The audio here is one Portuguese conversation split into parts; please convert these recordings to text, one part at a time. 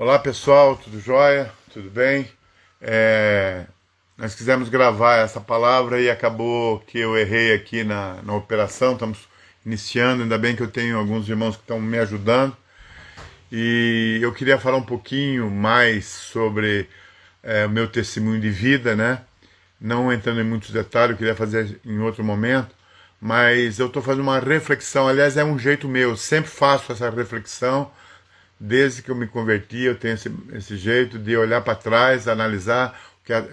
Olá pessoal, tudo jóia? Tudo bem? Nós quisemos gravar essa palavra e acabou que eu errei aqui na operação. Estamos iniciando, ainda bem que eu tenho alguns irmãos que estão me ajudando. E eu queria falar um pouquinho mais sobre o meu testemunho de vida, né? Não entrando em muitos detalhes, eu queria fazer em outro momento, mas eu estou fazendo uma reflexão. Aliás, é um jeito meu, eu sempre faço essa reflexão. Desde que eu me converti, eu tenho esse jeito de olhar para trás, analisar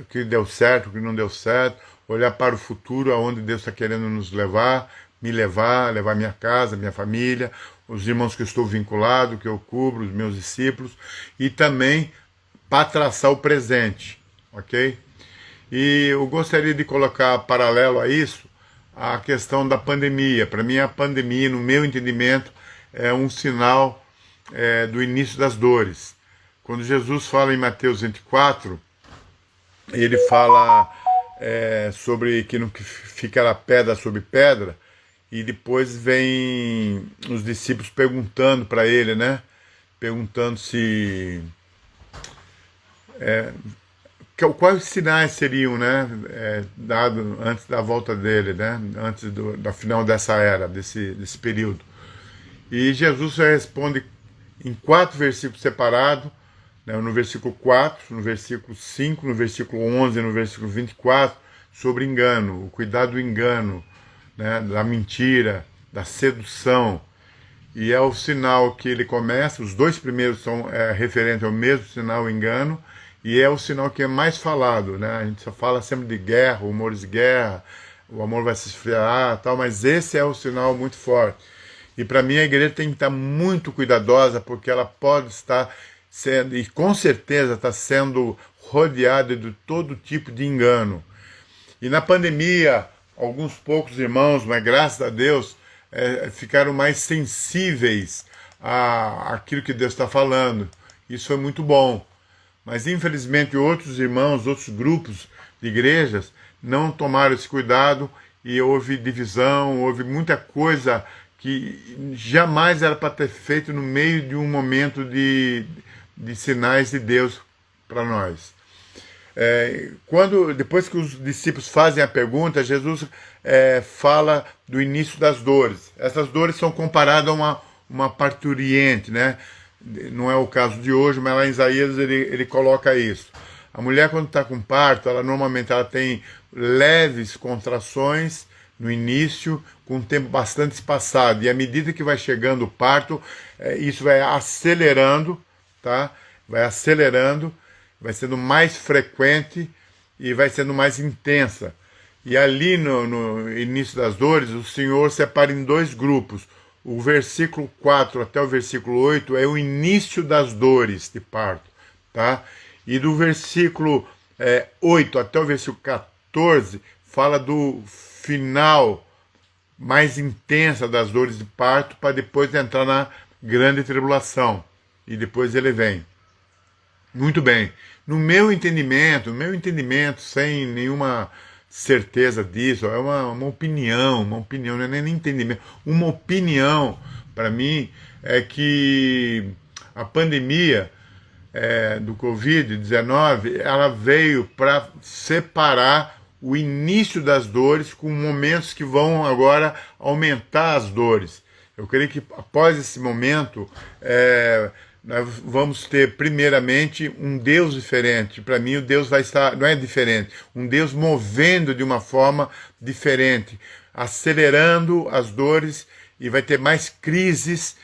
o que deu certo, o que não deu certo, olhar para o futuro, aonde Deus está querendo nos levar, me levar minha casa, minha família, os irmãos que eu estou vinculado, que eu cubro, os meus discípulos, e também para traçar o presente, ok? E eu gostaria de colocar paralelo a isso a questão da pandemia. Para mim, a pandemia, no meu entendimento, é um sinal do início das dores. Quando Jesus fala em Mateus 24, ele fala sobre que não ficará pedra sobre pedra, e depois vem os discípulos perguntando para ele, né? Perguntando se quais sinais seriam, né, dado antes da volta dele, né, antes do final dessa era, desse período. E Jesus responde em 4 versículos separados, né, no versículo 4, no versículo 5, no versículo 11 e no versículo 24, sobre engano, o cuidado do engano, né, da mentira, da sedução. E é o sinal que ele começa, os dois primeiros são referentes ao mesmo sinal, o engano, e é o sinal que é mais falado, né? A gente só fala sempre de guerra, rumores de guerra, o amor vai se esfriar, tal, mas esse é o sinal muito forte. E para mim a igreja tem que estar muito cuidadosa, porque ela pode estar sendo, e com certeza está sendo rodeada de todo tipo de engano. E na pandemia, alguns poucos irmãos, mas graças a Deus, ficaram mais sensíveis àquilo que Deus está falando. Isso foi muito bom. Mas infelizmente outros irmãos, outros grupos de igrejas não tomaram esse cuidado e houve divisão, houve muita coisa que jamais era para ter feito no meio de um momento de sinais de Deus para nós. Depois que os discípulos fazem a pergunta, Jesus fala do início das dores. Essas dores são comparadas a uma parturiente, né? Não é o caso de hoje, mas lá em Isaías ele coloca isso. A mulher, quando está com parto, normalmente ela tem leves contrações no início, com um tempo bastante espaçado. E à medida que vai chegando o parto, isso vai acelerando, tá? Vai acelerando, vai sendo mais frequente e vai sendo mais intensa. E ali no início das dores, o Senhor separa em dois grupos. O versículo 4 até o versículo 8 é o início das dores de parto, tá? E do versículo 8 até o versículo 14 fala do final mais intensa das dores de parto, para depois entrar na grande tribulação. E depois ele vem. Muito bem. No meu entendimento, sem nenhuma certeza disso, é uma opinião, não é nem entendimento. Uma opinião, para mim, é que a pandemia do Covid-19, ela veio para separar o início das dores com momentos que vão agora aumentar as dores. Eu creio que após esse momento, nós vamos ter primeiramente um Deus diferente. Para mim o Deus vai estar, não é diferente, um Deus movendo de uma forma diferente, acelerando as dores, e vai ter mais crises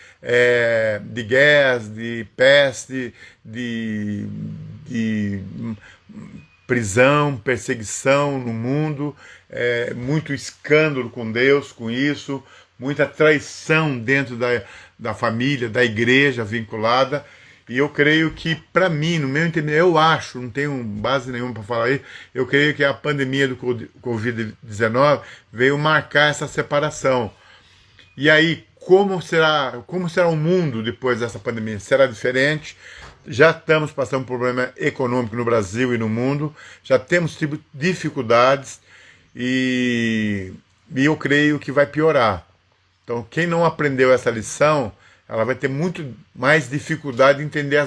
de guerras, de peste, de prisão, perseguição no mundo, muito escândalo com Deus com isso, muita traição dentro da família, da igreja vinculada. E eu creio que, para mim, no meu entendimento, eu acho, não tenho base nenhuma para falar isso, eu creio que a pandemia do Covid-19 veio marcar essa separação. E aí, como será o mundo depois dessa pandemia? Será diferente? Já estamos passando um problema econômico no Brasil e no mundo, já temos tido dificuldades e eu creio que vai piorar. Então, quem não aprendeu essa lição ela vai ter muito mais dificuldade em entender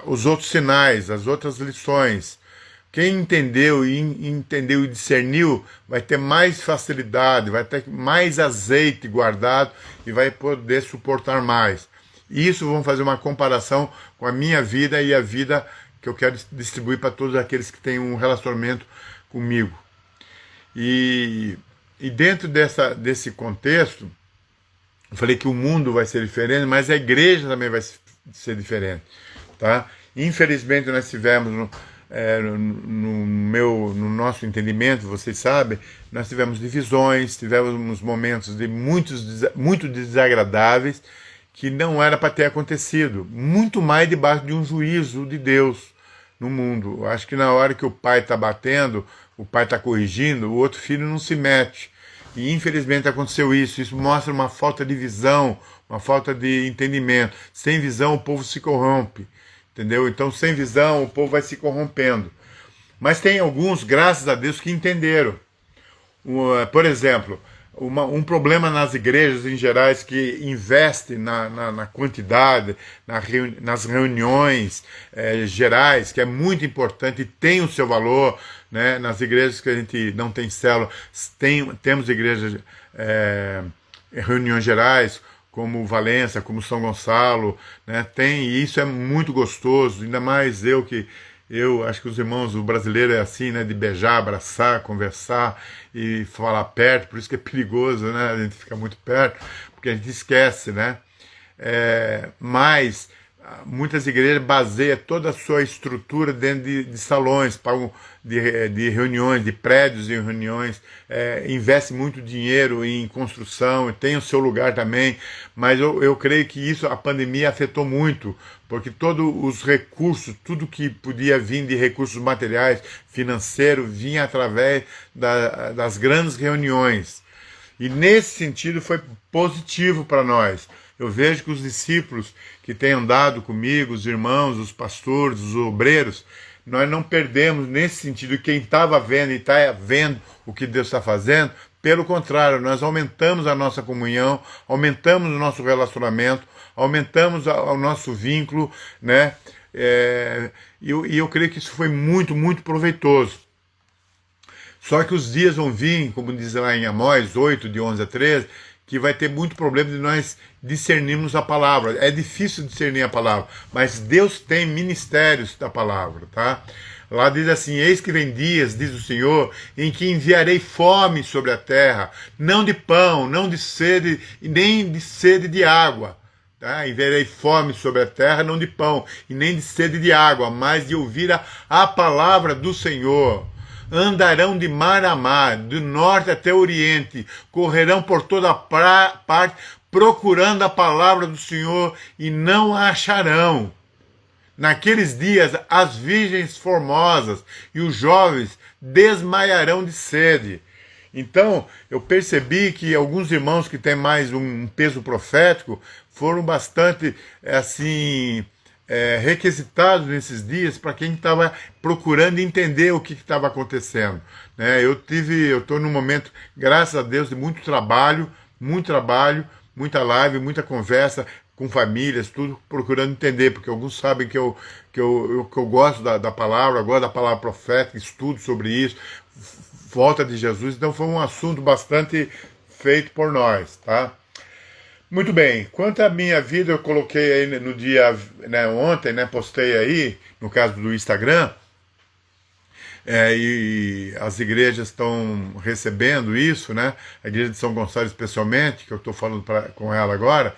os outros sinais, as outras lições. Quem entendeu e discerniu vai ter mais facilidade, vai ter mais azeite guardado e vai poder suportar mais. Isso vamos fazer uma comparação com a minha vida e a vida que eu quero distribuir para todos aqueles que têm um relacionamento comigo. E dentro desse contexto, eu falei que o mundo vai ser diferente, mas a igreja também vai ser diferente. Tá? Infelizmente nós tivemos no nosso entendimento, vocês sabem, nós tivemos divisões, tivemos momentos muito desagradáveis que não era para ter acontecido, muito mais debaixo de um juízo de Deus no mundo. Eu acho que na hora que o pai está batendo, o pai está corrigindo, o outro filho não se mete. E infelizmente aconteceu isso. Isso mostra uma falta de visão, uma falta de entendimento. Sem visão o povo se corrompe, entendeu? Então sem visão o povo vai se corrompendo. Mas tem alguns, graças a Deus, que entenderam. Por exemplo, um problema nas igrejas em gerais que investe na quantidade, nas reuniões gerais, que é muito importante e tem o seu valor, né? Nas igrejas que a gente não tem célula, temos igrejas, reuniões gerais, como Valença, como São Gonçalo, né? E isso é muito gostoso, ainda mais eu acho que os irmãos, o brasileiro é assim, né, de beijar, abraçar, conversar e falar perto, por isso que é perigoso, né, a gente fica muito perto, porque a gente esquece, né, mas muitas igrejas baseiam toda a sua estrutura dentro de salões, pagam de reuniões, de prédios e reuniões, investe muito dinheiro em construção, tem o seu lugar também, mas eu creio que isso, a pandemia afetou muito, porque todos os recursos, tudo que podia vir de recursos materiais, financeiros, vinha através das grandes reuniões. E nesse sentido foi positivo para nós. Eu vejo que os discípulos que têm andado comigo, os irmãos, os pastores, os obreiros, nós não perdemos nesse sentido. Quem estava vendo e está vendo o que Deus está fazendo, pelo contrário, nós aumentamos a nossa comunhão, aumentamos o nosso relacionamento, aumentamos o nosso vínculo, né? E eu creio que isso foi muito, muito proveitoso. Só que os dias vão vir, como diz lá em Amós 8, de 11 a 13, que vai ter muito problema de nós discernirmos a palavra. É difícil discernir a palavra, mas Deus tem ministérios da palavra, tá? Lá diz assim: eis que vem dias, diz o Senhor, em que enviarei fome sobre a terra, não de pão, não de sede, nem de sede de água. Tá? Enviarei fome sobre a terra, não de pão, e nem de sede de água, mas de ouvir a palavra do Senhor. Andarão de mar a mar, do norte até o oriente, correrão por toda parte, procurando a palavra do Senhor, e não a acharão. Naqueles dias, as virgens formosas e os jovens desmaiarão de sede. Então, eu percebi que alguns irmãos que têm mais um peso profético foram bastante, assim, requisitados nesses dias para quem estava procurando entender o que estava acontecendo. Né? Eu estou num momento, graças a Deus, de muito trabalho, muita live, muita conversa com famílias, tudo procurando entender, porque alguns sabem que eu gosto da palavra, gosto da palavra profética, estudo sobre isso, volta de Jesus, então foi um assunto bastante feito por nós, tá? Muito bem, quanto à minha vida, eu coloquei aí no dia, né, ontem, né, postei aí, no caso do Instagram, e as igrejas estão recebendo isso, né? A igreja de São Gonçalo especialmente, que eu estou falando com ela agora,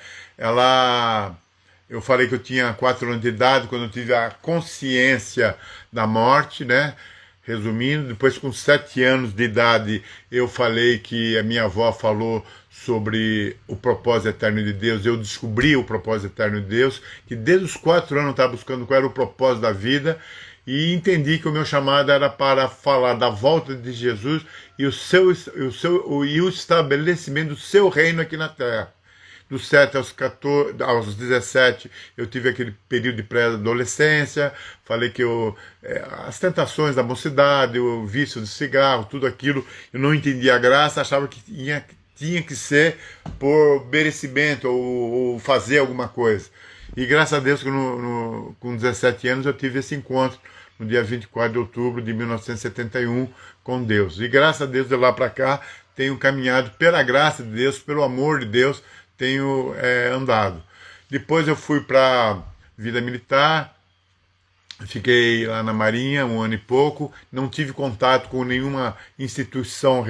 eu falei que eu tinha 4 anos de idade quando eu tive a consciência da morte, né? Resumindo, depois com 7 anos de idade eu falei que a minha avó falou sobre o propósito eterno de Deus, eu descobri o propósito eterno de Deus, que desde os 4 anos eu estava buscando qual era o propósito da vida, e entendi que o meu chamado era para falar da volta de Jesus e o estabelecimento do seu reino aqui na terra. Dos 7 aos 17, eu tive aquele período de pré-adolescência, falei que as tentações da mocidade, o vício de cigarro, tudo aquilo, eu não entendia a graça, achava que tinha tinha que ser por merecimento ou fazer alguma coisa. E graças a Deus que com 17 anos eu tive esse encontro no dia 24 de outubro de 1971 com Deus. E graças a Deus de lá para cá tenho caminhado pela graça de Deus, pelo amor de Deus, tenho andado. Depois eu fui para vida militar, fiquei lá na Marinha 1 ano e pouco, não tive contato com nenhuma instituição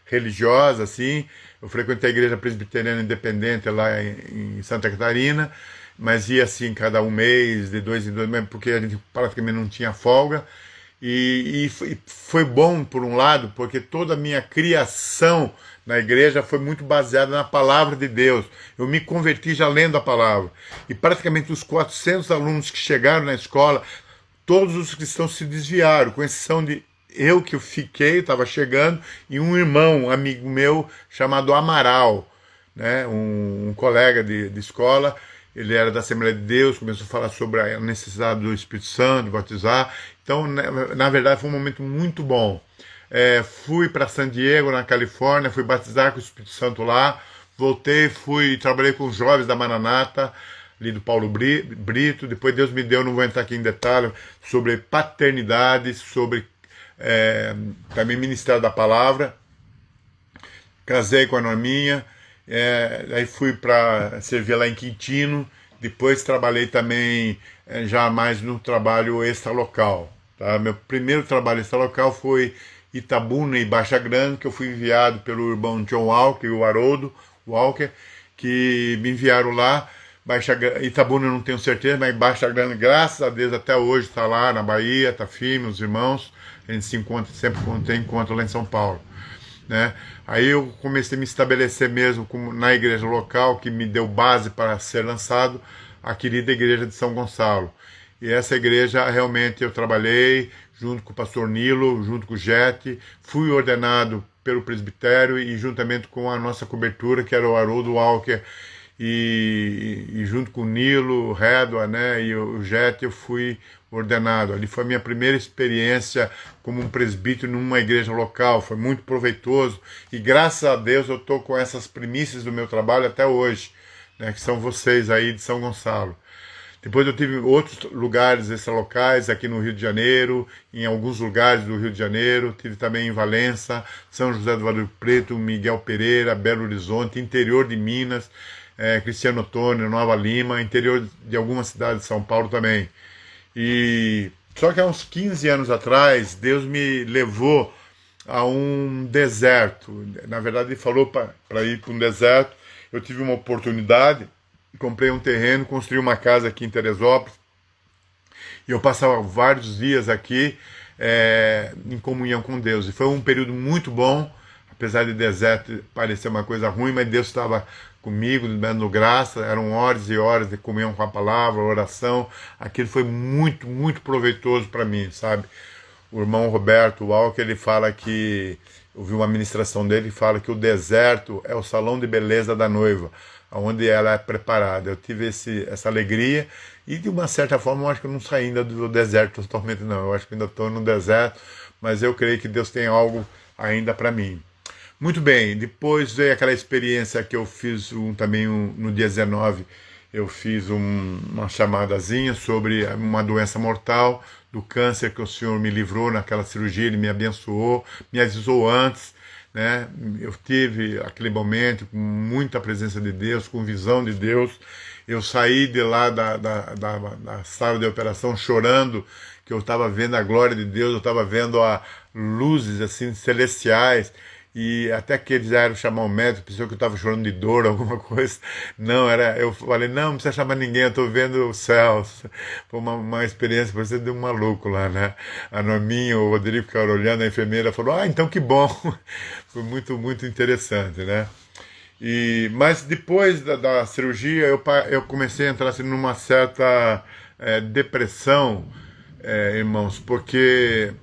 religiosa, assim. Eu frequentei a Igreja Presbiteriana Independente lá em Santa Catarina, mas ia assim cada um mês, de 2 em 2 meses, porque a gente praticamente não tinha folga. E foi bom, por um lado, porque toda a minha criação na igreja foi muito baseada na palavra de Deus. Eu me converti já lendo a palavra. E praticamente os 400 alunos que chegaram na escola, todos os cristãos se desviaram, com exceção de eu que eu fiquei, estava chegando, e um irmão, um amigo meu, chamado Amaral, né, um colega de escola. Ele era da Assembleia de Deus, começou a falar sobre a necessidade do Espírito Santo, de batizar. Então, na verdade, foi um momento muito bom. Fui para San Diego, na Califórnia, fui batizar com o Espírito Santo lá. Voltei, trabalhei com os jovens da Maranata, ali do Paulo Brito. Depois Deus me deu, não vou entrar aqui em detalhe, sobre paternidade, sobre também Ministério da Palavra. Casei com a Norminha. Aí fui para servir lá em Quintino. Depois trabalhei também já mais no trabalho extralocal, tá? Meu primeiro trabalho extralocal foi Itabuna e Baixa Grande, que eu fui enviado pelo irmão John Walker e o Haroldo Walker, que me enviaram lá. Itabuna eu não tenho certeza, mas Baixa Grande, graças a Deus, até hoje está lá na Bahia, está firme, os irmãos. A gente se encontra sempre quando tem encontro lá em São Paulo, né? Aí eu comecei a me estabelecer mesmo na igreja local, que me deu base para ser lançado, a querida igreja de São Gonçalo. E essa igreja realmente eu trabalhei junto com o pastor Nilo, junto com o Jet, fui ordenado pelo presbitério e juntamente com a nossa cobertura, que era o Haroldo Walker, e junto com o Nilo, o Redwa, né, e o Jet, eu fui ordenado. Ali foi a minha primeira experiência como um presbítero numa igreja local, foi muito proveitoso, e graças a Deus eu estou com essas primícias do meu trabalho até hoje, né, que são vocês aí de São Gonçalo. Depois eu tive outros lugares extralocais aqui no Rio de Janeiro, em alguns lugares do Rio de Janeiro, tive também em Valença, São José do Vale do Preto, Miguel Pereira, Belo Horizonte, interior de Minas, Cristiano Otônio, Nova Lima, interior de algumas cidades de São Paulo também. E só que há uns 15 anos atrás, Deus me levou a um deserto. Na verdade, ele falou para ir para um deserto. Eu tive uma oportunidade, comprei um terreno, construí uma casa aqui em Teresópolis, e eu passava vários dias aqui em comunhão com Deus. E foi um período muito bom, apesar de deserto parecer uma coisa ruim, mas Deus estava comigo, dando graça. Eram horas e horas de comunhão com a palavra, oração. Aquilo foi muito, muito proveitoso para mim, sabe? O irmão Roberto Walker, ele fala que, eu vi uma ministração dele, que fala que o deserto é o salão de beleza da noiva, onde ela é preparada. Eu tive essa alegria, e de uma certa forma eu acho que eu não saí ainda do deserto totalmente, não. Eu acho que ainda estou no deserto, mas eu creio que Deus tem algo ainda para mim. Muito bem, depois veio aquela experiência que eu fiz também no dia 19, eu fiz uma chamadazinha sobre uma doença mortal, do câncer que o Senhor me livrou naquela cirurgia, Ele me abençoou, me avisou antes, né? Eu tive aquele momento com muita presença de Deus, com visão de Deus. Eu saí de lá da sala de operação chorando, que eu estava vendo a glória de Deus, eu estava vendo luzes assim celestiais. E até que eles vieram chamar o médico, pensou que eu estava chorando de dor, alguma coisa. Não, eu falei, não precisa chamar ninguém, eu estou vendo os céus. Foi uma experiência, parecia de um maluco lá, né? A Norminha, o Rodrigo ficaram olhando, a enfermeira falou, então que bom. Foi muito, muito interessante, né? Mas depois da cirurgia, eu comecei a entrar assim, numa certa depressão, irmãos, porque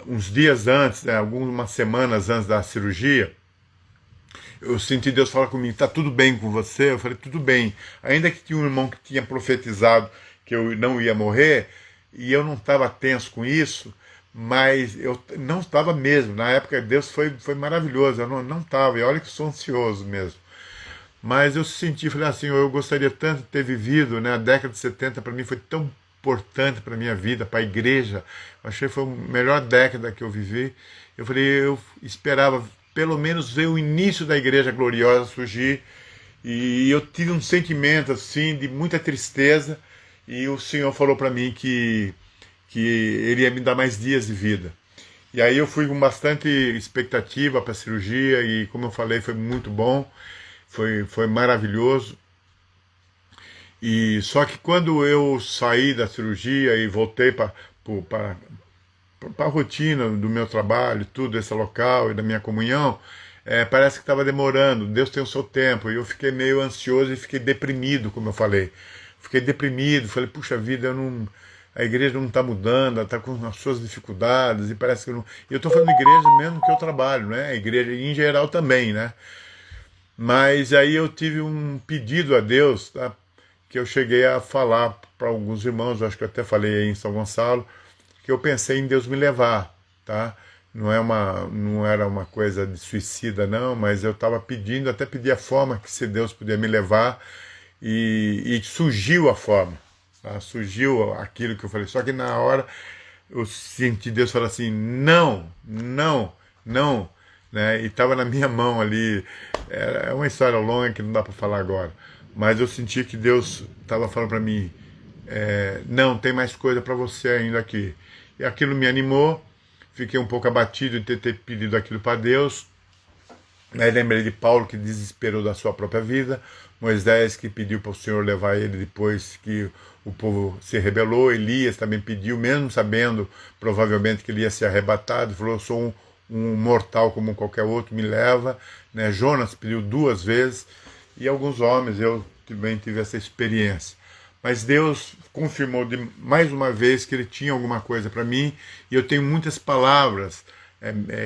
uns dias antes, algumas semanas antes da cirurgia, eu senti Deus falar comigo, está tudo bem com você? Eu falei, tudo bem. Ainda que tinha um irmão que tinha profetizado que eu não ia morrer, e eu não estava tenso com isso, mas eu não estava mesmo. Na época, Deus foi maravilhoso, eu não estava, e olha que sou ansioso mesmo. Mas eu senti, falei assim, eu gostaria tanto de ter vivido, né? A década de 70 para mim foi tão importante para a minha vida, para a igreja. Eu achei que foi a melhor década que eu vivi. Eu falei, eu esperava pelo menos ver o início da igreja gloriosa surgir. E eu tive um sentimento assim de muita tristeza. E o Senhor falou para mim que Ele ia me dar mais dias de vida. E aí eu fui com bastante expectativa para a cirurgia e, como eu falei, foi muito bom, foi maravilhoso. E só que quando eu saí da cirurgia e voltei para a rotina do meu trabalho, tudo, esse local e da minha comunhão, parece que estava demorando. Deus tem o seu tempo. E eu fiquei meio ansioso e fiquei deprimido, como eu falei. Fiquei deprimido, falei, puxa vida, eu não, a igreja não está mudando, ela está com as suas dificuldades, e parece que eu não. E eu estou falando de igreja mesmo que eu trabalho, né? A igreja em geral também, né? Mas aí eu tive um pedido a Deus, tá? Que eu cheguei a falar para alguns irmãos, eu acho que eu até falei aí em São Gonçalo, que eu pensei em Deus me levar, tá? Não era uma coisa de suicida, não, mas eu estava pedindo, até pedi a forma que se Deus podia me levar, e surgiu a forma, tá? Surgiu aquilo que eu falei, só que na hora eu senti Deus falar assim, não, não, não, né? E estava na minha mão ali, é uma história longa que não dá para falar agora, mas eu senti que Deus estava falando para mim, não, tem mais coisa para você ainda aqui. E aquilo me animou, fiquei um pouco abatido de ter pedido aquilo para Deus. Aí lembrei de Paulo que desesperou da sua própria vida, Moisés que pediu para o Senhor levar ele depois que o povo se rebelou, Elias também pediu, mesmo sabendo provavelmente que ele ia ser arrebatado, falou, eu sou um mortal como qualquer outro, me leva, né? Jonas pediu 2 vezes, e alguns homens, eu também tive essa experiência. Mas Deus confirmou mais uma vez que Ele tinha alguma coisa para mim, e eu tenho muitas palavras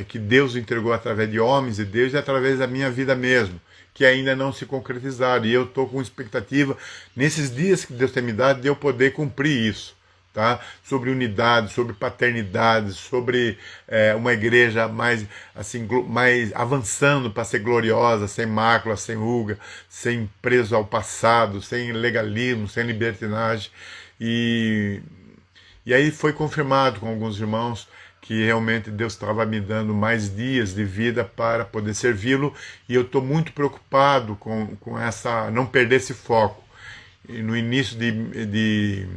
que Deus entregou através de homens e Deus e através da minha vida mesmo, que ainda não se concretizaram. E eu estou com expectativa, nesses dias que Deus tem me dado, de eu poder cumprir isso. Tá? Sobre unidade, sobre paternidade, sobre uma igreja mais, assim, mais avançando para ser gloriosa, sem mácula, sem ruga, sem preso ao passado, sem legalismo, sem libertinagem. E, e aí foi confirmado com alguns irmãos que realmente Deus estava me dando mais dias de vida para poder servi-lo, e eu estou muito preocupado com essa, não perder esse foco. E no início de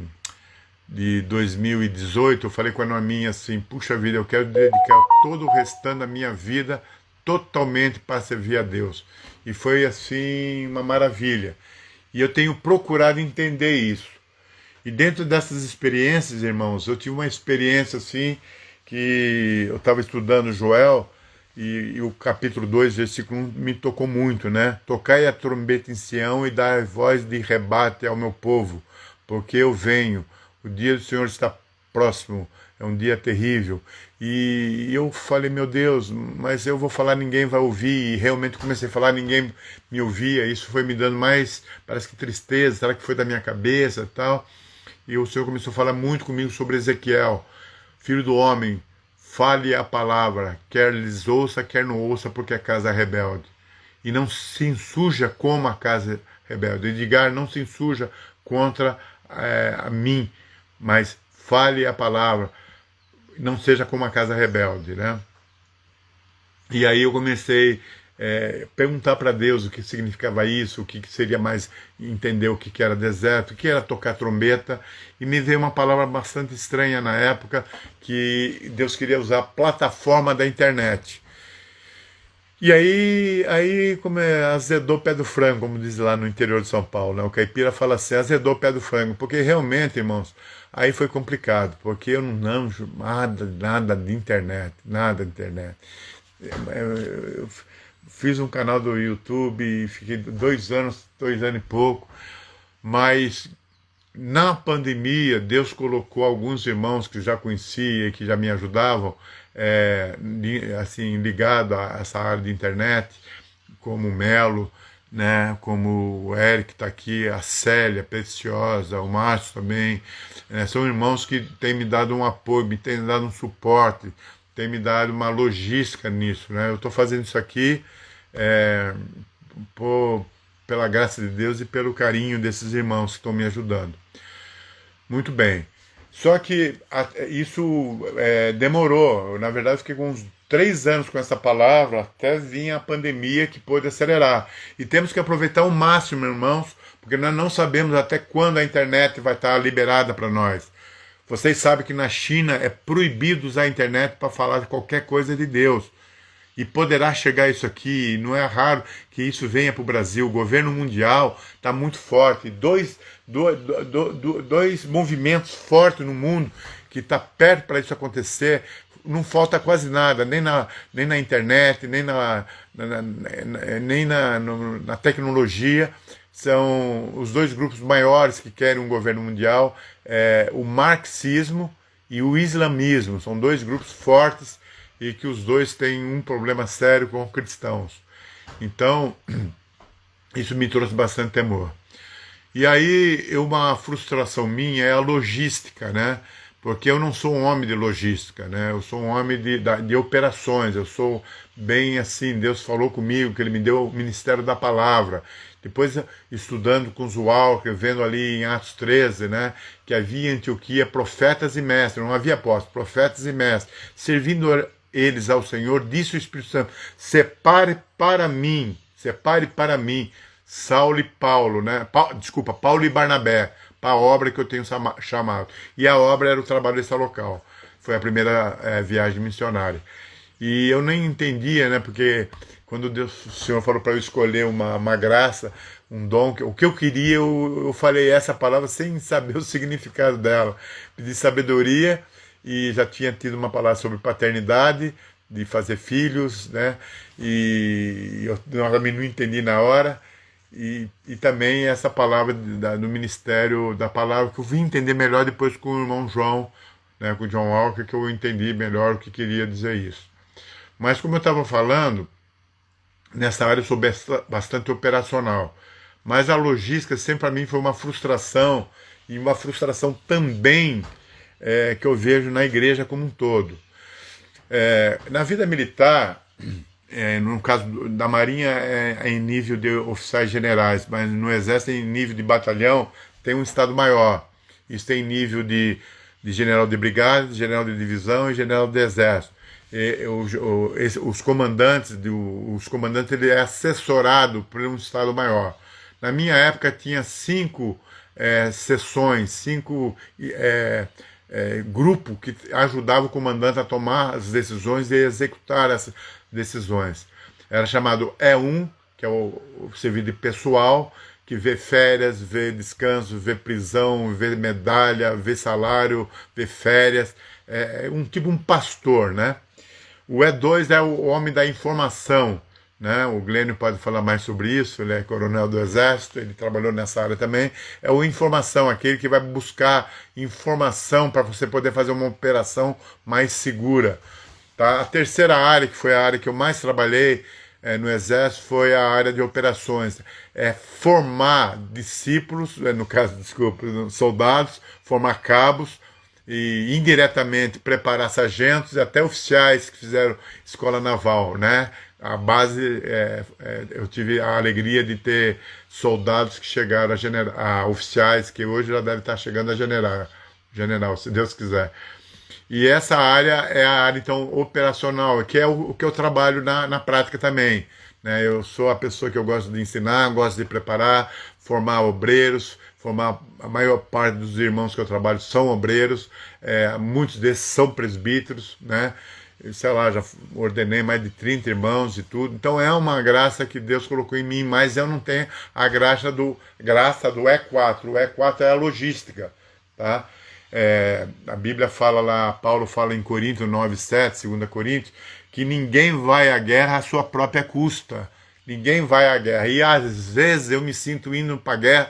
2018, eu falei com a Norminha assim, puxa vida, eu quero dedicar todo o restante da minha vida totalmente para servir a Deus. E foi assim uma maravilha. E eu tenho procurado entender isso. E dentro dessas experiências, irmãos, eu tive uma experiência assim, que eu estava estudando Joel, e o capítulo 2, versículo 1, me tocou muito, né? Tocai a trombeta em Sião e dai voz de rebate ao meu povo, porque eu venho. O dia do Senhor está próximo, é um dia terrível. E eu falei, meu Deus, mas eu vou falar, ninguém vai ouvir. E realmente comecei a falar, ninguém me ouvia. Isso foi me dando mais, parece que tristeza, será que foi da minha cabeça e tal. E o Senhor começou a falar muito comigo sobre Ezequiel. Filho do homem, fale a palavra, quer lhes ouça, quer não ouça, porque a casa é rebelde. E não se insurja como a casa rebelde. Edgar, não se insurja contra a mim, mas fale a palavra, não seja como a casa rebelde, né? E aí eu comecei a perguntar para Deus o que significava isso, o que seria mais entender o que era deserto, o que era tocar trombeta, e me veio uma palavra bastante estranha na época, que Deus queria usar a plataforma da internet. E aí como azedou o pé do frango, como diz lá no interior de São Paulo, né? O caipira fala assim, azedou o pé do frango, porque realmente, irmãos, aí foi complicado, porque eu não anjo nada de internet, nada de internet. Eu fiz um canal do YouTube e fiquei 2 anos e pouco, mas na pandemia, Deus colocou alguns irmãos que já conhecia e que já me ajudavam, assim, ligado a essa área de internet, como o Melo, né, como o Eric está aqui, a Célia, Preciosa, o Márcio também, né, são irmãos que têm me dado um apoio, me têm dado um suporte, têm me dado uma logística nisso, né? Eu estou fazendo isso aqui é, por, pela graça de Deus e pelo carinho desses irmãos que estão me ajudando. Muito bem. Só que isso demorou. Na verdade, eu fiquei com uns 3 anos com essa palavra até vir a pandemia que pôde acelerar. E temos que aproveitar o máximo, irmãos, porque nós não sabemos até quando a internet vai estar liberada para nós. Vocês sabem que na China é proibido usar a internet para falar de qualquer coisa de Deus. E poderá chegar isso aqui, não é raro que isso venha para o Brasil. O governo mundial está muito forte. Dois movimentos fortes no mundo que está perto para isso acontecer. Não falta quase nada, nem na internet, nem na tecnologia. São os dois grupos maiores que querem um governo mundial, o marxismo e o islamismo. São dois grupos fortes e que os dois têm um problema sério com cristãos. Então, isso me trouxe bastante temor. E aí, uma frustração minha é a logística, né? Porque eu não sou um homem de logística, né? Eu sou um homem de operações, eu sou bem assim, Deus falou comigo, que Ele me deu o ministério da palavra. Depois, estudando com Walker, vendo ali em Atos 13, né, que havia em Antioquia profetas e mestres, não havia apóstolos, profetas e mestres, servindo eles ao Senhor, disse o Espírito Santo, separe para mim Saulo e Paulo, né? Paulo e Barnabé, para a obra que eu tenho chamado. E a obra era o trabalho desse local. Foi a primeira viagem missionária. E eu nem entendia, né? Porque quando o Senhor falou para eu escolher uma graça, um dom, o que eu queria, eu falei essa palavra sem saber o significado dela. Pedi sabedoria e já tinha tido uma palavra sobre paternidade, de fazer filhos, né? E eu também não entendi na hora. E também essa palavra do ministério da palavra, que eu vim entender melhor depois com o irmão João, né, com o John Walker, que eu entendi melhor o que queria dizer isso. Mas como eu estava falando, nessa área eu sou bastante operacional. Mas a logística sempre para mim foi uma frustração, e uma frustração também que eu vejo na igreja como um todo. Na vida militar, no caso da Marinha é em nível de oficiais generais, mas no Exército em nível de batalhão tem um estado maior. Isso tem nível de general de brigada, general de divisão e general de exército. Os comandantes ele é assessorado por um estado maior. Na minha época tinha 5 seções, 5 grupos que ajudavam o comandante a tomar as decisões e executar essas decisões. Era chamado E1, que é o serviço pessoal, que vê férias, vê descanso, vê prisão, vê medalha, vê salário, vê férias. É um pastor, né? O E2 é o homem da informação, né? O Glênio pode falar mais sobre isso, ele é coronel do Exército, ele trabalhou nessa área também. É o informação, aquele que vai buscar informação para você poder fazer uma operação mais segura. Tá? A terceira área, que foi a área que eu mais trabalhei no Exército, foi a área de operações. Formar discípulos, no caso, desculpa, soldados, formar cabos, e indiretamente preparar sargentos e até oficiais que fizeram escola naval, né? A base, eu tive a alegria de ter soldados que chegaram a oficiais, que hoje já devem estar chegando a general, se Deus quiser. E essa área é a área, então, operacional, que é o que eu trabalho na prática também, né? Eu sou a pessoa que eu gosto de ensinar, gosto de preparar, formar obreiros, a maior parte dos irmãos que eu trabalho são obreiros, muitos desses são presbíteros, né? Sei lá, já ordenei mais de 30 irmãos e tudo, então é uma graça que Deus colocou em mim, mas eu não tenho a graça do E4, o E4 é a logística, tá? A Bíblia fala lá, Paulo fala em Coríntios 9:7, 2 Coríntios, que ninguém vai à guerra à sua própria custa, ninguém vai à guerra, e às vezes eu me sinto indo para a guerra,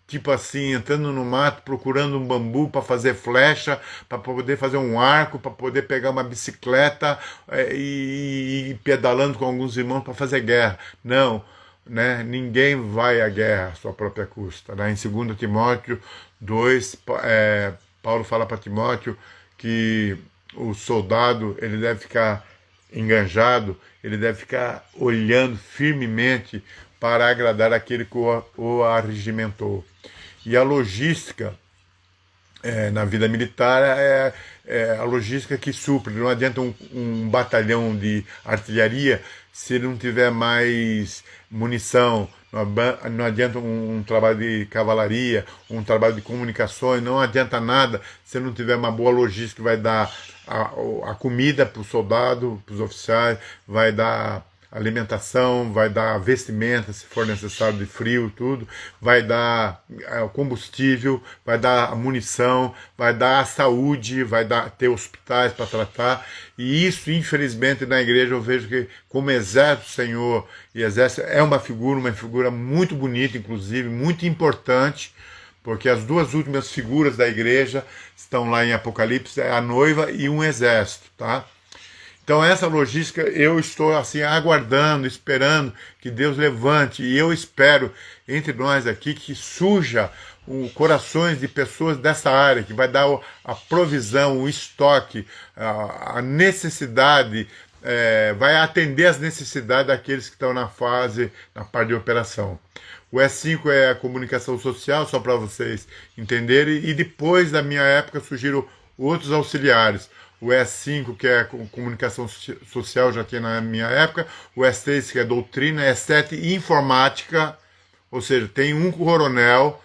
tipo assim, entrando no mato, procurando um bambu para fazer flecha, para poder fazer um arco, para poder pegar uma bicicleta e ir pedalando com alguns irmãos para fazer guerra. Não, né? Ninguém vai à guerra à sua própria custa, né? Em 2 Timóteo 2, Paulo fala para Timóteo que o soldado ele deve ficar enganjado, ele deve ficar olhando firmemente para agradar aquele que o arregimentou. E a logística na vida militar é a logística que supre. Não adianta um batalhão de artilharia se ele não tiver mais munição. Não adianta um trabalho de cavalaria, um trabalho de comunicações, não adianta nada se não tiver uma boa logística que vai dar a comida para o soldado, para os oficiais, vai dar alimentação, vai dar vestimenta, se for necessário, de frio, tudo, vai dar combustível, vai dar munição, vai dar a saúde, vai ter hospitais para tratar, e isso, infelizmente, na igreja eu vejo que, como exército, Senhor, e exército é uma figura muito bonita, inclusive, muito importante, porque as duas últimas figuras da igreja estão lá em Apocalipse, é a noiva e um exército, tá? Então essa logística eu estou assim aguardando, esperando que Deus levante, e eu espero entre nós aqui que surja corações de pessoas dessa área, que vai dar a provisão, o estoque, a necessidade, vai atender as necessidades daqueles que estão na parte de operação. O E5 é a comunicação social, só para vocês entenderem, e depois da minha época surgiram outros auxiliares. O E5, que é a comunicação social, já tinha na minha época. O E6, que é doutrina. E7, informática, ou seja, tem um coronel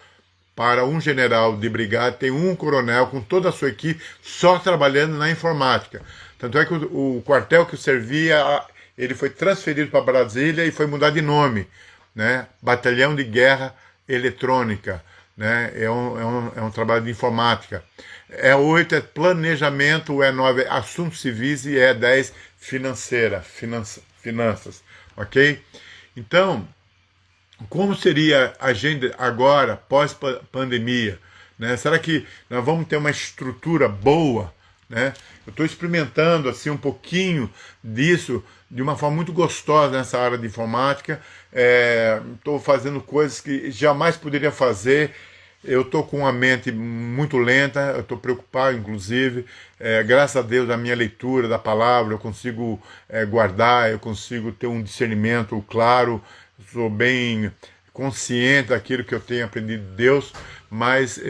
para um general de brigada, tem um coronel com toda a sua equipe só trabalhando na informática. Tanto é que o quartel que eu servia, ele foi transferido para Brasília e foi mudar de nome, né? Batalhão de Guerra Eletrônica, né? É um trabalho de informática. E8 é planejamento, o E9 é assuntos civis e E10 finanças, ok? Então, como seria a agenda agora, pós-pandemia? Né? Será que nós vamos ter uma estrutura boa? Né? Eu estou experimentando assim um pouquinho disso de uma forma muito gostosa nessa área de informática. Estou fazendo coisas que jamais poderia fazer. Eu estou com a mente muito lenta, eu estou preocupado, inclusive. Graças a Deus, a minha leitura da palavra, eu consigo guardar, eu consigo ter um discernimento claro, sou bem consciente daquilo que eu tenho aprendido de Deus, mas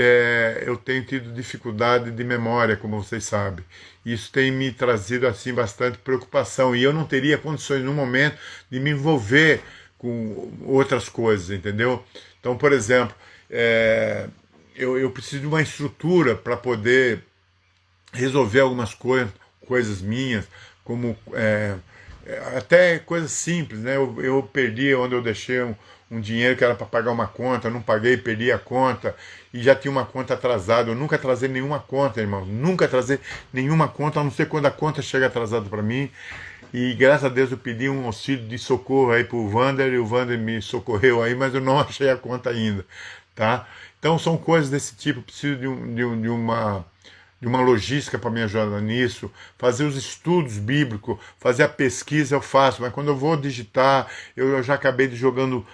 eu tenho tido dificuldade de memória, como vocês sabem. Isso tem me trazido assim bastante preocupação, e eu não teria condições no momento de me envolver com outras coisas, entendeu? Então, por exemplo, eu preciso de uma estrutura para poder resolver algumas coisas minhas, como até coisas simples, né? Eu perdi onde eu deixei um dinheiro que era para pagar uma conta, não paguei, perdi a conta, e já tinha uma conta atrasada. Eu nunca atrasei nenhuma conta, irmão, nunca atrasei nenhuma conta, a não ser quando a conta chega atrasada para mim. E graças a Deus eu pedi um auxílio de socorro aí pro Vander, e o Vander me socorreu aí, mas eu não achei a conta ainda, tá? Então são coisas desse tipo, preciso de uma logística para me ajudar nisso, fazer os estudos bíblicos, fazer a pesquisa eu faço, mas quando eu vou digitar, eu já acabei de jogando,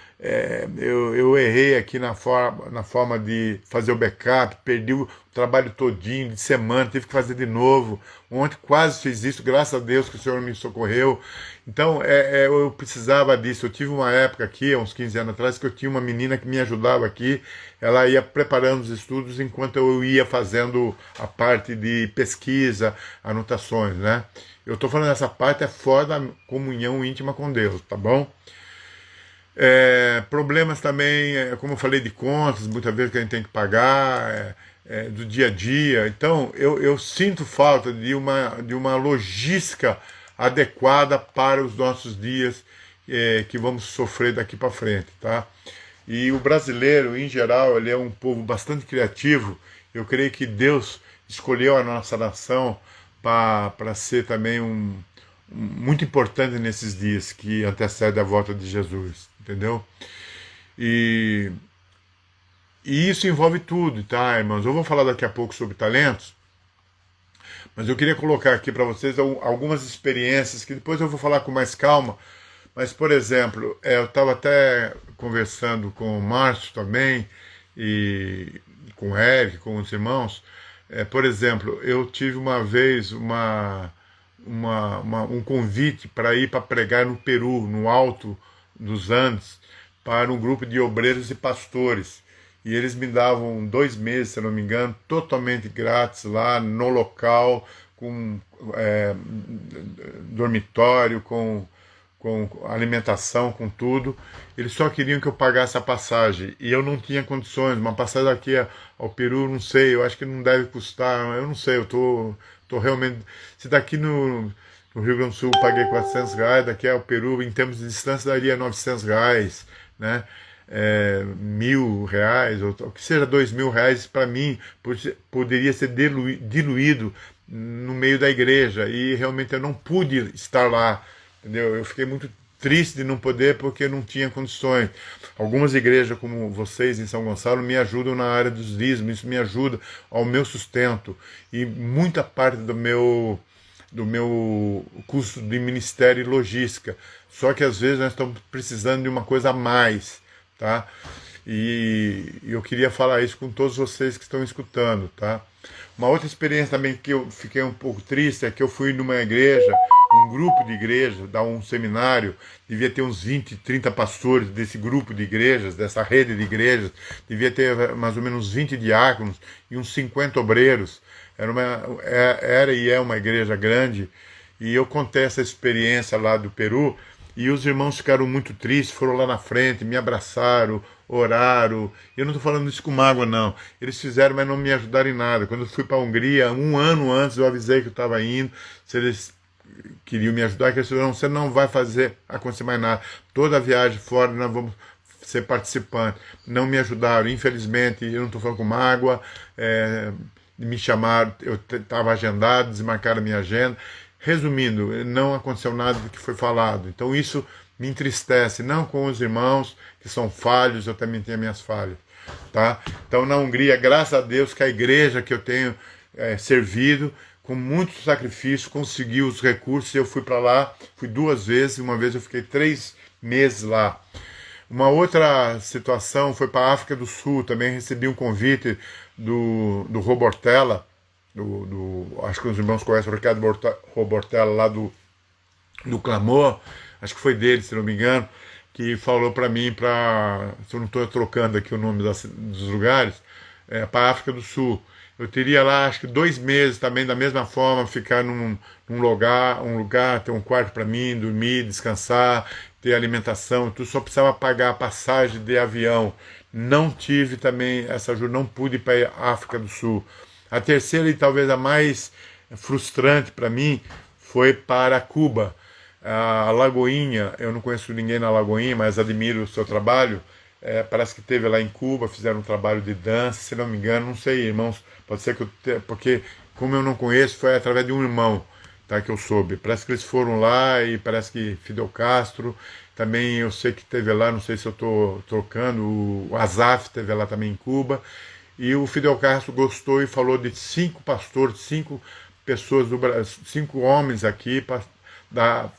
eu errei aqui na forma de fazer o backup, perdi o trabalho todinho, de semana, tive que fazer de novo. Ontem quase fiz isso, graças a Deus que o Senhor me socorreu. Então eu precisava disso. Eu tive uma época aqui, há uns 15 anos atrás, que eu tinha uma menina que me ajudava aqui, ela ia preparando os estudos enquanto eu ia fazendo a parte de pesquisa, anotações, né? Eu estou falando dessa parte fora da comunhão íntima com Deus, tá bom? Problemas também, como eu falei, de contas, muitas vezes que a gente tem que pagar, do dia a dia. Então, eu sinto falta de uma logística adequada para os nossos dias que vamos sofrer daqui para frente, tá? E o brasileiro, em geral, ele é um povo bastante criativo. Eu creio que Deus escolheu a nossa nação para ser também muito importante nesses dias que antecedem a volta de Jesus, entendeu? E isso envolve tudo, tá, irmãos? Eu vou falar daqui a pouco sobre talentos, mas eu queria colocar aqui para vocês algumas experiências que depois eu vou falar com mais calma, Mas, por exemplo, eu estava até conversando com o Márcio também, e com o Eric, com os irmãos. Por exemplo, eu tive uma vez um convite para ir para pregar no Peru, no alto dos Andes, para um grupo de obreiros e pastores. E eles me davam 2 meses, se não me engano, totalmente grátis lá no local, com dormitório, com alimentação, com tudo. Eles só queriam que eu pagasse a passagem e eu não tinha condições. Uma passagem daqui ao Peru, não sei, eu acho que não deve custar, eu não sei, tô realmente. Se daqui no Rio Grande do Sul eu paguei R$ 400, daqui ao Peru, em termos de distância, daria R$ 900, né? R$ 1.000, ou que seja R$ 2.000, para mim poderia ser diluído no meio da igreja, e realmente eu não pude estar lá, entendeu? Eu fiquei muito triste de não poder porque não tinha condições. Algumas igrejas como vocês em São Gonçalo me ajudam na área dos dízimos, isso me ajuda ao meu sustento, e muita parte do meu curso de ministério e logística. Só que às vezes nós estamos precisando de uma coisa a mais, tá? E eu queria falar isso com todos vocês que estão escutando, tá? Uma outra experiência também que eu fiquei um pouco triste é que eu fui numa igreja, um grupo de igreja, dar um seminário, devia ter uns 20, 30 pastores desse grupo de igrejas, dessa rede de igrejas, devia ter mais ou menos 20 diáconos e uns 50 obreiros. Era e é uma igreja grande, e eu contei essa experiência lá do Peru, e os irmãos ficaram muito tristes, foram lá na frente, me abraçaram, oraram. Eu não estou falando isso com mágoa, não. Eles fizeram, mas não me ajudaram em nada. Quando eu fui para a Hungria, um ano antes, eu avisei que eu estava indo, se eles queriam me ajudar, que eles disseram: você não vai fazer acontecer mais nada. Toda a viagem fora, nós vamos ser participantes. Não me ajudaram, infelizmente, eu não estou falando com mágoa. Me chamaram, eu estava agendado, desmarcaram a minha agenda. Resumindo, não aconteceu nada do que foi falado. Então isso me entristece, não com os irmãos que são falhos, eu também tenho minhas falhas, tá? Então na Hungria, graças a Deus, que a igreja que eu tenho servido, com muito sacrifício, conseguiu os recursos, e eu fui para lá, fui 2 vezes, uma vez eu fiquei 3 meses lá. Uma outra situação foi para a África do Sul, também recebi um convite do Robortella, acho que os irmãos conhecem o Ricardo Robortella lá do Clamor, acho que foi dele, se não me engano, que falou para mim, se eu não estou trocando aqui o nome dos lugares, para a África do Sul. Eu teria lá, acho que 2 meses também, da mesma forma, ficar num lugar, ter um quarto para mim, dormir, descansar, ter alimentação, tudo, só precisava pagar a passagem de avião. Não tive também essa ajuda, não pude ir para a África do Sul. A terceira, e talvez a mais frustrante para mim, foi para Cuba. A Lagoinha, eu não conheço ninguém na Lagoinha, mas admiro o seu trabalho. Parece que teve lá em Cuba, fizeram um trabalho de dança, se não me engano, não sei, irmãos, pode ser que porque como eu não conheço, foi através de um irmão, tá, que eu soube. Parece que eles foram lá, e parece que Fidel Castro, também eu sei que teve lá, não sei se eu estou trocando, o Azaf teve lá também em Cuba, e o Fidel Castro gostou e falou de 5 pastores, 5 pessoas do Brasil, 5 homens aqui, para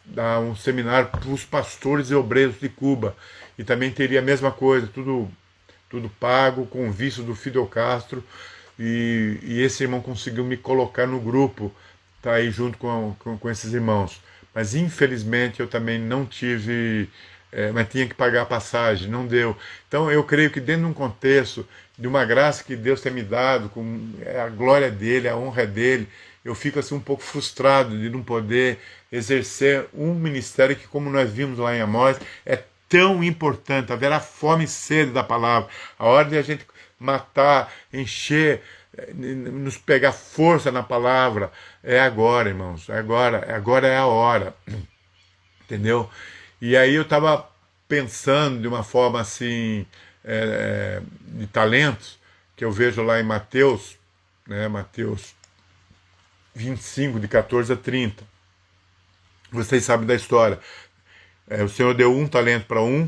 dar um seminário para os pastores e obreiros de Cuba. E também teria a mesma coisa, tudo pago, com o visto do Fidel Castro. E esse irmão conseguiu me colocar no grupo, tá aí junto com esses irmãos. Mas infelizmente eu também não tive, mas tinha que pagar a passagem, não deu. Então eu creio que dentro de um contexto de uma graça que Deus tem me dado, com a glória dele, a honra dele, eu fico assim um pouco frustrado de não poder exercer um ministério que, como nós vimos lá em Amós, é tão importante. Haverá fome e sede da palavra. A hora de a gente matar, encher, nos pegar força na palavra, é agora, irmãos. Agora é a hora. Entendeu? E aí eu estava pensando de uma forma assim, de talentos, que eu vejo lá em Mateus, né, Mateus 25, de 14 a 30. Vocês sabem da história. O Senhor deu um talento para um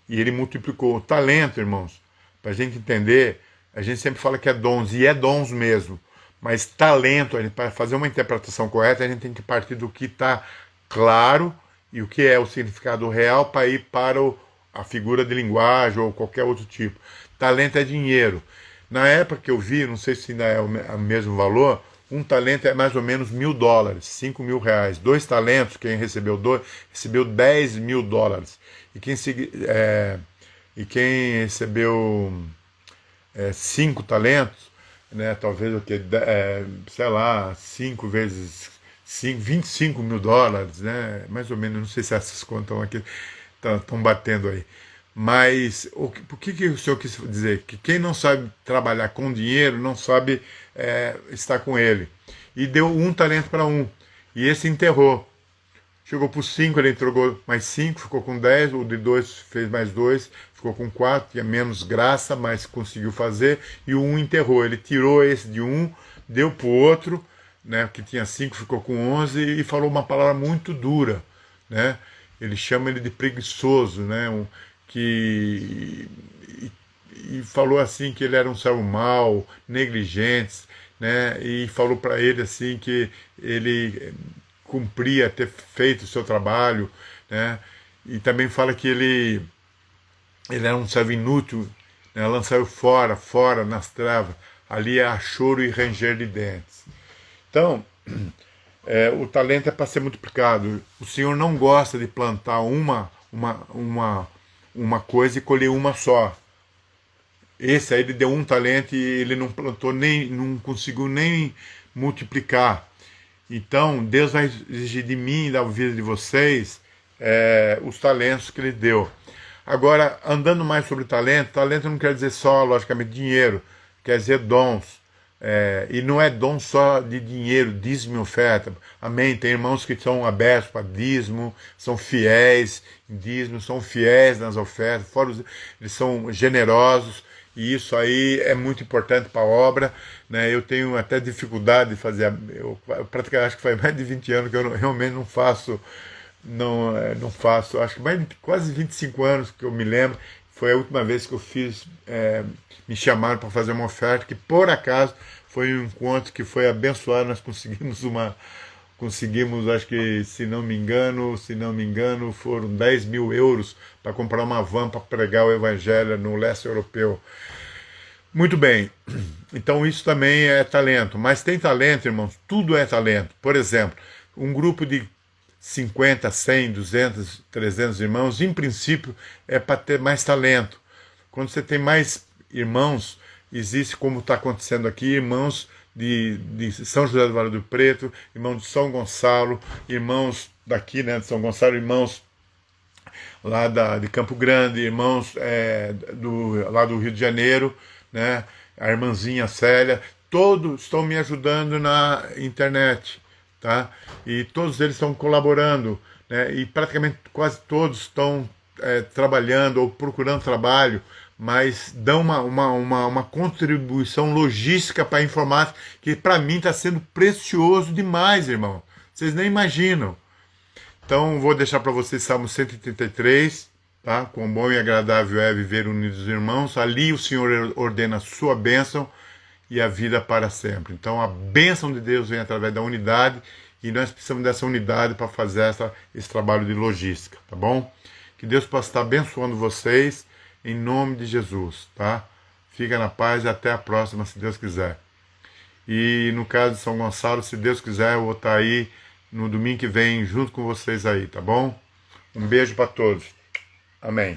e ele multiplicou. O talento, irmãos, para a gente entender, a gente sempre fala que é dons, e é dons mesmo. Mas talento, para fazer uma interpretação correta, a gente tem que partir do que está claro e o que é o significado real para ir para a figura de linguagem ou qualquer outro tipo. Talento é dinheiro. Na época que eu vi, não sei se ainda é o mesmo valor, um talento é mais ou menos $1.000, R$ 5.000. 2 talentos, quem recebeu dois, recebeu $10.000. E quem recebeu 5 talentos, né, talvez o que, sei lá, 5 vezes 5, $25.000, né, mais ou menos, não sei se essas contas aqui estão batendo aí. Mas por que o senhor quis dizer? Que quem não sabe trabalhar com dinheiro não sabe estar com ele. E deu um talento para um. E esse enterrou. Chegou por 5, ele entregou mais 5, ficou com 10, o de 2 fez mais 2, ficou com 4, tinha menos graça, mas conseguiu fazer, e o 1 enterrou. Ele tirou esse de 1, deu para o outro, né, que tinha 5, ficou com 11, e falou uma palavra muito dura, né? Ele chama ele de preguiçoso, né? E falou assim que ele era um servo mau, negligente, né? E falou para ele assim que ele cumpria ter feito o seu trabalho, né? E também fala que ele era um servo inútil, né? Lançaram fora nas trevas. Ali há choro e ranger de dentes. Então, o talento é para ser multiplicado. O Senhor não gosta de plantar uma coisa e colher uma só. Esse aí ele deu um talento e ele não plantou não conseguiu nem multiplicar. Então Deus vai exigir de mim e da vida de vocês os talentos que ele deu. Agora, andando mais sobre talento não quer dizer só, logicamente, dinheiro, quer dizer dons. E não é dom só de dinheiro, dízimo e oferta. Amém? Tem irmãos que são abertos para dízimo, são fiéis em dízimo, são fiéis nas ofertas, eles são generosos, e isso aí é muito importante para a obra, né? Eu tenho até dificuldade de fazer, eu praticamente acho que faz mais de 20 anos que eu realmente não faço, não faço, acho que quase 25 anos que eu me lembro, foi a última vez que eu fiz, me chamaram para fazer uma oferta, que por acaso foi um encontro que foi abençoado, nós conseguimos, acho que, se não me engano, foram 10.000 euros para comprar uma van para pregar o evangelho no leste europeu. Muito bem, então isso também é talento, mas tem talento, irmãos, tudo é talento. Por exemplo, um grupo de 50, 100, 200, 300 irmãos, em princípio, é para ter mais talento. Quando você tem mais irmãos, existe, como está acontecendo aqui, irmãos de São José do Vale do Preto, irmãos de São Gonçalo, irmãos daqui, né, de São Gonçalo, irmãos lá de Campo Grande, irmãos lá do Rio de Janeiro, né, a irmãzinha Célia, todos estão me ajudando na internet, tá? E todos eles estão colaborando, né? E praticamente quase todos estão trabalhando ou procurando trabalho, mas dão uma contribuição logística para a informática, que para mim está sendo precioso demais, irmão. Vocês nem imaginam. Então, vou deixar para vocês Salmo 133, tá? Quão bom e agradável é viver unidos os irmãos. Ali o Senhor ordena a sua bênção e a vida para sempre. Então, a bênção de Deus vem através da unidade e nós precisamos dessa unidade para fazer esse trabalho de logística, tá bom? Que Deus possa estar abençoando vocês em nome de Jesus, tá? Fica na paz e até a próxima, se Deus quiser. E no caso de São Gonçalo, se Deus quiser, eu vou estar aí no domingo que vem junto com vocês aí, tá bom? Um beijo para todos. Amém.